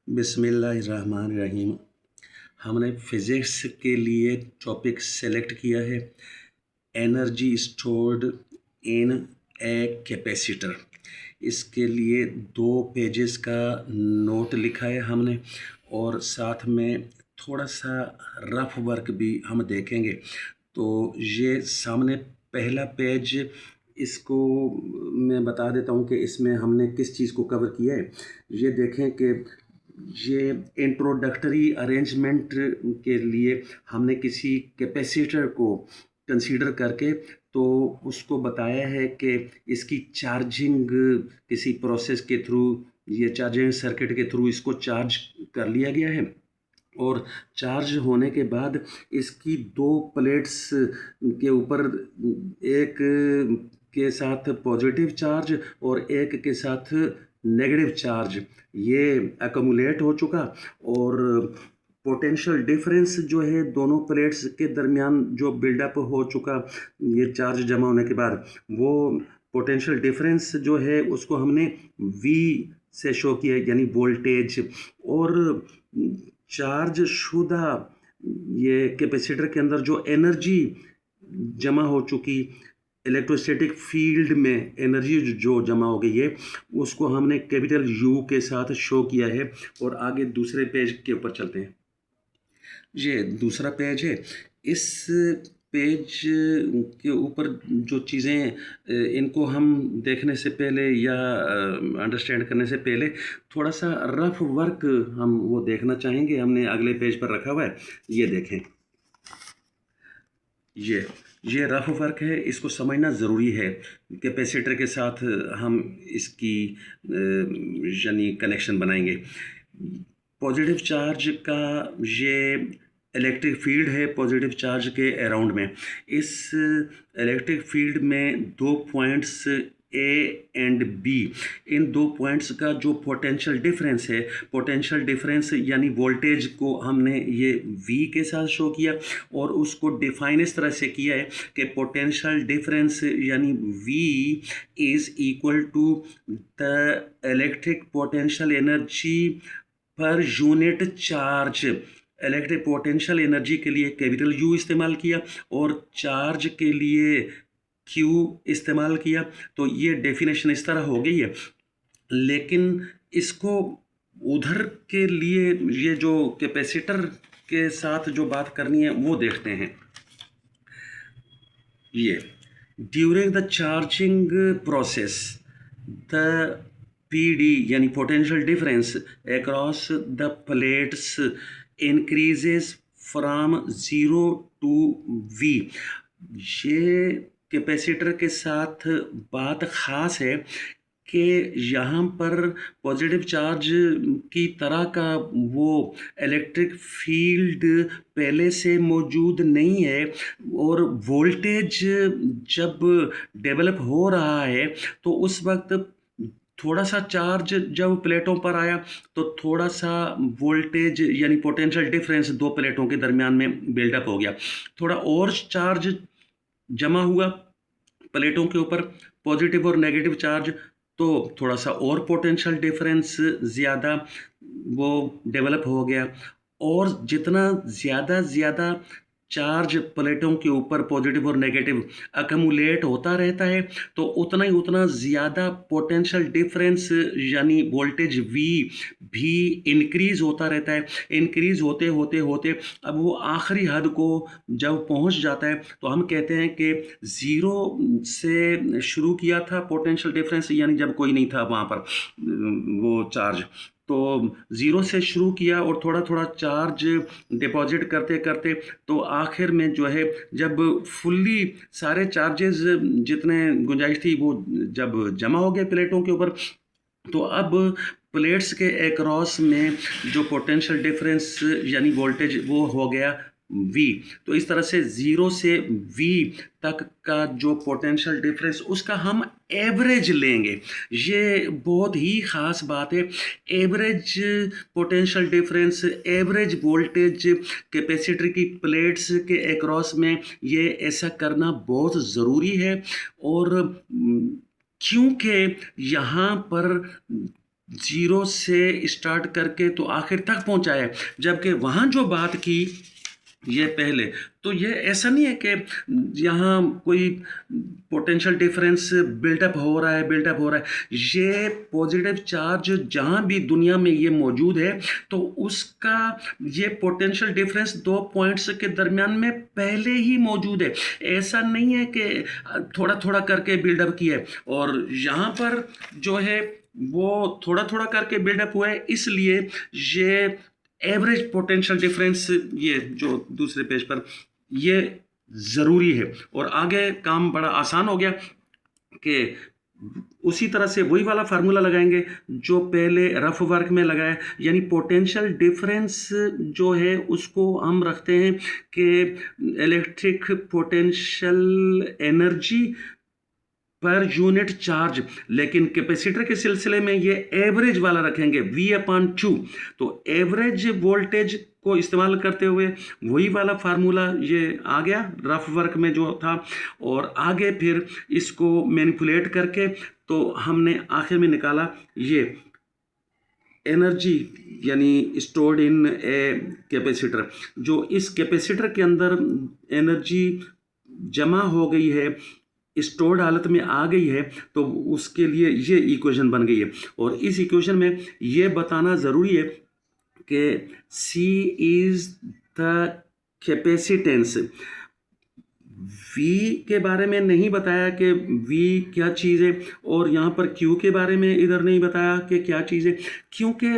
बिस्मिल्लाहिर्रहमानिर्रहीम। हमने फिज़िक्स के लिए टॉपिक सेलेक्ट किया है energy stored in a capacitor. इसके लिए 2 पेजेस का नोट लिखा है हमने और साथ में थोड़ा सा रफ वर्क भी हम देखेंगे। तो ये सामने पहला पेज, इसको मैं बता देता हूँ कि इसमें हमने किस चीज़ को कवर किया है। ये देखें कि ये इंट्रोडक्टरी अरेंजमेंट के लिए हमने किसी कैपेसिटर को कंसीडर करके तो उसको बताया है कि इसकी चार्जिंग किसी प्रोसेस के थ्रू, ये चार्जिंग सर्किट के थ्रू इसको चार्ज कर लिया गया है और चार्ज होने के बाद इसकी 2 प्लेट्स के ऊपर एक के साथ पॉजिटिव चार्ज और एक के साथ नेगेटिव चार्ज ये एकमुलेट हो चुका और पोटेंशियल डिफरेंस जो है दोनों प्लेट्स के दरमियान जो बिल्डअप हो चुका ये चार्ज जमा होने के बाद, वो पोटेंशियल डिफरेंस जो है उसको हमने V से शो किया, यानी वोल्टेज। और चार्ज शुदा ये कैपेसिटर के अंदर जो एनर्जी जमा हो चुकी, इलेक्ट्रोस्टैटिक फील्ड में एनर्जी जो जमा हो गई है उसको हमने कैपिटल U के साथ शो किया है। और आगे दूसरे पेज के ऊपर चलते हैं। ये दूसरा पेज है। इस पेज के ऊपर जो चीज़ें इनको हम देखने से पहले या अंडरस्टैंड करने से पहले थोड़ा सा रफ वर्क हम वो देखना चाहेंगे। हमने अगले पेज पर रखा हुआ है, ये देखें। ये रफ वर्क है, इसको समझना ज़रूरी है। कैपेसिटर के साथ हम इसकी यानी कनेक्शन बनाएंगे। पॉजिटिव चार्ज का ये इलेक्ट्रिक फील्ड है पॉजिटिव चार्ज के अराउंड में। इस इलेक्ट्रिक फील्ड में 2 पॉइंट्स ए एंड बी, इन 2 पॉइंट्स का जो पोटेंशियल डिफरेंस है, पोटेंशियल डिफरेंस यानी वोल्टेज को हमने ये V के साथ शो किया और उसको डिफाइन इस तरह से किया है कि पोटेंशियल डिफरेंस यानी V is equal to the electric potential energy per unit charge. Electric potential energy के लिए कैपिटल U इस्तेमाल किया और चार्ज के लिए Q इस्तेमाल किया। तो ये डेफिनेशन इस तरह हो गई है, लेकिन इसको उधर के लिए ये जो कैपेसिटर के साथ जो बात करनी है वो देखते हैं। ये during the charging process the PD यानी potential difference across the plates increases from 0 to V। ये कैपेसिटर के साथ बात ख़ास है कि यहाँ पर पॉजिटिव चार्ज की तरह का वो इलेक्ट्रिक फील्ड पहले से मौजूद नहीं है और वोल्टेज जब डेवलप हो रहा है तो उस वक्त थोड़ा सा चार्ज जब प्लेटों पर आया तो थोड़ा सा वोल्टेज यानी पोटेंशियल डिफरेंस 2 प्लेटों के दरमियान में बिल्डअप हो गया। थोड़ा और चार्ज जमा हुआ प्लेटों के ऊपर, पॉजिटिव और नेगेटिव चार्ज, तो थोड़ा सा और पोटेंशियल डिफरेंस ज़्यादा वो डेवलप हो गया। और जितना ज़्यादा चार्ज प्लेटों के ऊपर पॉजिटिव और नेगेटिव अकमुलेट होता रहता है तो उतना ज़्यादा पोटेंशियल डिफरेंस यानी वोल्टेज V भी इंक्रीज़ होता रहता है। इंक्रीज़ होते अब वो आखिरी हद को जब पहुंच जाता है तो हम कहते हैं कि 0 से शुरू किया था पोटेंशियल डिफरेंस, यानी जब कोई नहीं था वहाँ पर वो चार्ज, तो 0 से शुरू किया और थोड़ा चार्ज डिपॉजिट करते करते तो आखिर में जो है जब फुल्ली सारे चार्जेस जितने गुंजाइश थी वो जब जमा हो गए प्लेटों के ऊपर, तो अब प्लेट्स के अक्रॉस में जो पोटेंशियल डिफरेंस यानी वोल्टेज वो हो गया V। तो इस तरह से 0 से V तक का जो पोटेंशियल डिफरेंस उसका हम एवरेज लेंगे। ये बहुत ही ख़ास बात है। Average potential difference, average voltage capacitor की प्लेट्स के अक्रॉस में ये ऐसा करना बहुत ज़रूरी है। और क्योंकि यहाँ पर ज़ीरो से स्टार्ट करके तो आखिर तक पहुंचाया, जबकि वहाँ जो बात की ये पहले, तो ये ऐसा नहीं है कि यहाँ कोई पोटेंशियल डिफरेंस बिल्टअप हो रहा है। ये पॉजिटिव चार्ज जहाँ भी दुनिया में ये मौजूद है, तो उसका ये पोटेंशियल डिफरेंस दो पॉइंट्स के दरमियान में पहले ही मौजूद है। ऐसा नहीं है कि थोड़ा थोड़ा करके बिल्डअप किया है, और यहाँ पर जो है वो थोड़ा थोड़ा करके बिल्डअप हुआ है, इसलिए ये एवरेज पोटेंशियल डिफरेंस, ये जो दूसरे पेज पर, ये ज़रूरी है। और आगे काम बड़ा आसान हो गया कि उसी तरह से वही वाला फार्मूला लगाएंगे जो पहले रफ वर्क में लगाया, यानी पोटेंशियल डिफरेंस जो है उसको हम रखते हैं कि electric potential energy per unit charge, लेकिन कैपेसिटर के सिलसिले में ये एवरेज वाला रखेंगे V/2। तो एवरेज वोल्टेज को इस्तेमाल करते हुए वही वाला फार्मूला ये आ गया रफ वर्क में जो था, और आगे फिर इसको मैनिपुलेट करके तो हमने आखिर में निकाला ये एनर्जी, यानी स्टोर्ड इन ए कैपेसिटर। जो इस कैपेसिटर के अंदर एनर्जी जमा हो गई है, स्टोर्ड हालत में आ गई है, तो उसके लिए ये इक्वेशन बन गई है। और इस इक्वेशन में ये बताना ज़रूरी है कि C is the capacitance. V के बारे में नहीं बताया कि V क्या चीज़ है, और यहाँ पर Q के बारे में इधर नहीं बताया कि क्या चीज़ है, क्योंकि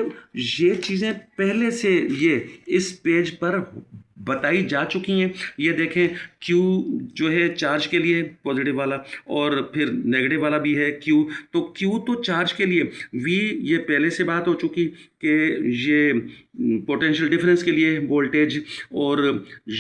ये चीज़ें पहले से ये इस पेज पर बताई जा चुकी हैं। ये देखें, Q जो है चार्ज के लिए पॉजिटिव वाला, और फिर नेगेटिव वाला भी है Q। तो Q तो चार्ज के लिए, V ये पहले से बात हो चुकी कि ये पोटेंशियल डिफरेंस के लिए वोल्टेज, और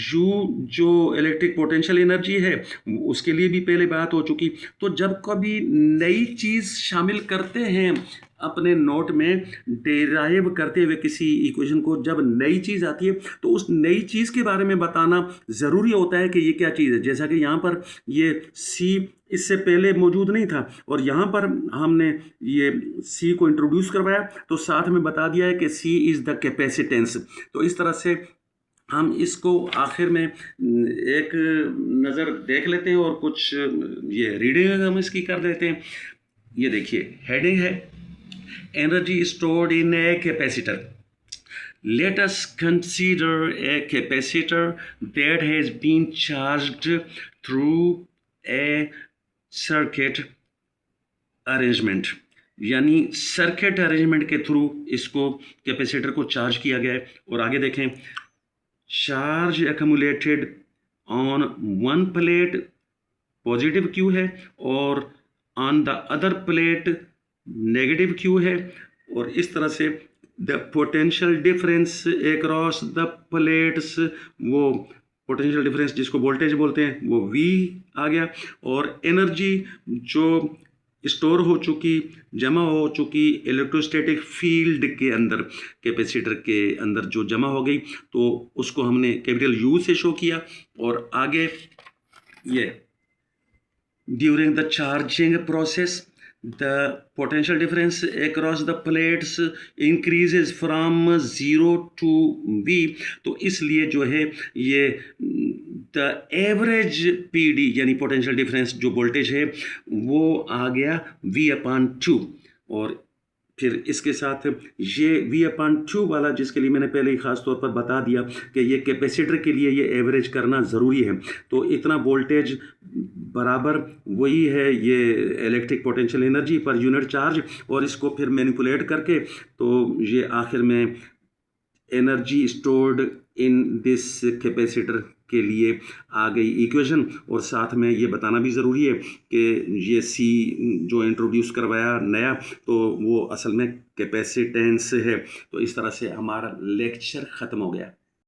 U जो इलेक्ट्रिक पोटेंशियल एनर्जी है उसके लिए भी पहले बात हो चुकी। तो जब कभी नई चीज़ शामिल करते हैं अपने नोट में, डेराइव करते हुए किसी इक्वेशन को, जब नई चीज़ आती है तो उस नई चीज़ के बारे में बताना ज़रूरी होता है कि ये क्या चीज़ है। जैसा कि यहाँ पर ये C इससे पहले मौजूद नहीं था, और यहाँ पर हमने ये C को इंट्रोड्यूस करवाया, तो साथ में बता दिया है कि C इज़ द कैपेसिटेंस। तो इस तरह से हम इसको आखिर में एक नज़र देख लेते हैं, और कुछ ये रीडिंग हम इसकी कर देते हैं। ये देखिए, हेडिंग है energy stored in a capacitor. Let us consider a capacitor that has been charged through a circuit arrangement, यानी सर्किट अरेंजमेंट के थ्रू इसको कैपेसिटर को चार्ज किया गया है। और आगे देखें, charge accumulated on one plate positive Q है, और on the other plate negative Q है, और इस तरह से the potential difference across the plates, वो पोटेंशियल डिफरेंस जिसको वोल्टेज बोलते हैं वो V आ गया, और एनर्जी जो स्टोर हो चुकी, जमा हो चुकी इलेक्ट्रोस्टैटिक फील्ड के अंदर, कैपेसिटर के अंदर जो जमा हो गई, तो उसको हमने कैपिटल U से शो किया। और आगे ये during the charging process the potential difference across the plates increases from 0 to V। तो इसलिए जो है ये the average PD यानी potential difference जो वोल्टेज है वो आ गया V/2। और फिर इसके साथ ये V/2 वाला, जिसके लिए मैंने पहले ही ख़ास तौर पर बता दिया कि ये कैपेसिटर के लिए ये एवरेज करना ज़रूरी है। तो इतना वोल्टेज बराबर वही है ये electric potential energy per unit charge, और इसको फिर मैनिपुलेट करके तो ये आखिर में energy stored in this capacitor के लिए आ गई इक्वेशन। और साथ में ये बताना भी ज़रूरी है कि ये C जो इंट्रोड्यूस करवाया नया, तो वो असल में कैपेसिटेंस है। तो इस तरह से हमारा लेक्चर ख़त्म हो गया।